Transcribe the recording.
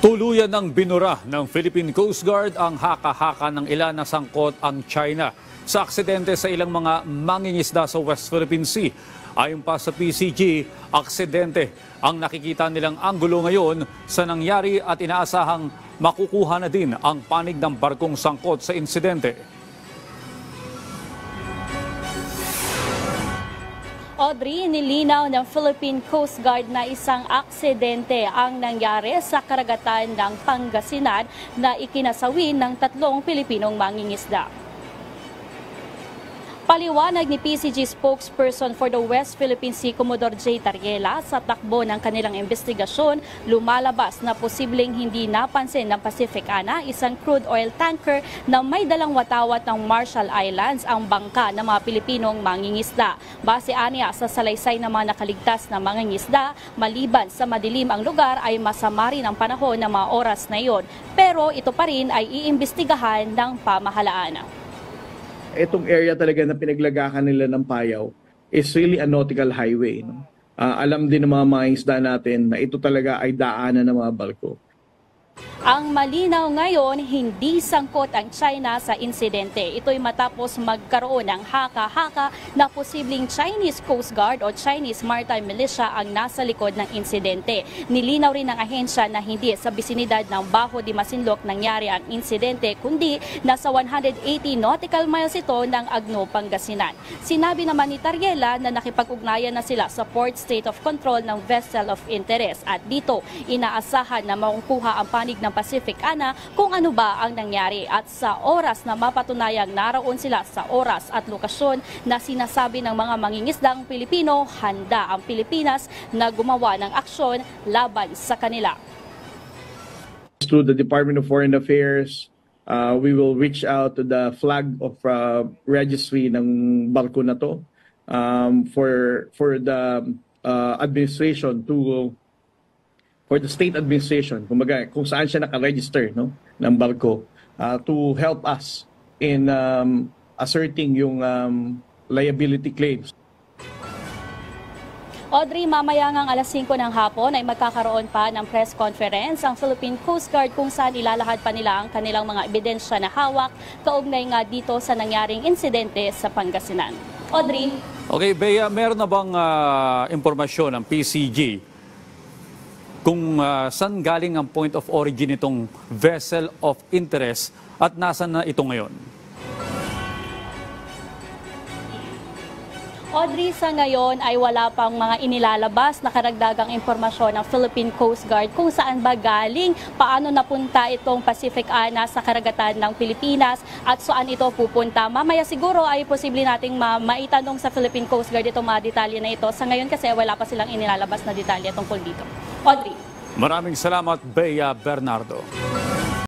Tuluyan ng binura ng Philippine Coast Guard ang haka-haka ng ilan na sangkot ang China sa aksidente sa ilang mga mangingisda sa West Philippine Sea. Ayon pa sa PCG, aksidente ang nakikita nilang anggulo ngayon sa nangyari at inaasahang makukuha na din ang panig ng barkong sangkot sa insidente. Audrey, nilinaw ng Philippine Coast Guard na isang aksidente ang nangyari sa karagatan ng Pangasinan na ikinasawin ng 3 Pilipinong mangingisda. Paliwanag ni PCG spokesperson for the West Philippine Sea, Commodore J. Tariela, sa takbo ng kanilang investigasyon, lumalabas na posibleng hindi napansin ng Pacific Ana, isang crude oil tanker na may dalang watawat ng Marshall Islands ang bangka ng mga Pilipinong mangingisda. Base aniya sa salaysay ng mga nakaligtas na mangingisda, maliban sa madilim ang lugar ay masama rin ang panahon ng mga oras na iyon. Pero ito pa rin ay iimbestigahan ng pamahalaan. Itong area talaga na pinaglagakan nila ng Payaw is really a nautical highway. No? Alam din ng mga isda natin na ito talaga ay daanan ng mga barko. Ang malinaw ngayon, hindi sangkot ang China sa insidente. Ito'y matapos magkaroon ng haka-haka na posibleng Chinese Coast Guard o Chinese Maritime Militia ang nasa likod ng insidente. Nilinaw rin ng ahensya na hindi sa bisinidad ng Bajo de Masinloc nangyari ang insidente, kundi nasa 180 nautical miles ito ng Agno, Pangasinan. Sinabi naman ni Tariela na nakipag-ugnayan na sila sa Port State of Control ng Vessel of Interest at dito inaasahan na makukuha ang panig ng Pacific Ana kung ano ba ang nangyari at sa oras na mapatunayang naroon sila sa oras at lokasyon na sinasabi ng mga mangingisdang Pilipino, handa ang Pilipinas na gumawa ng aksyon laban sa kanila. Through the Department of Foreign Affairs, we will reach out to the flag of registry ng barko na to for the administration for the state administration, kumbaga, kung saan siya nakaregister, no, ng barko, to help us in asserting yung liability claims. Audrey, mamaya ngang alas 5 ng hapon ay magkakaroon pa ng press conference ang Philippine Coast Guard kung saan ilalahad pa nila ang kanilang mga ebidensya na hawak kaugnay nga dito sa nangyaring insidente sa Pangasinan. Audrey? Okay, Bea, meron na bang impormasyon ng PCG kung saan galing ang point of origin itong vessel of interest at nasan na ito ngayon? Audrey, sa ngayon ay wala pang mga inilalabas na karagdagang impormasyon ng Philippine Coast Guard kung saan ba galing, paano napunta itong Pacific Ana sa karagatan ng Pilipinas at saan ito pupunta. Mamaya siguro ay posible nating maitanong sa Philippine Coast Guard itong mga detalye na ito. Sa ngayon kasi wala pa silang inilalabas na detalye tungkol dito. Audrey. Maraming salamat, Bea Bernardo.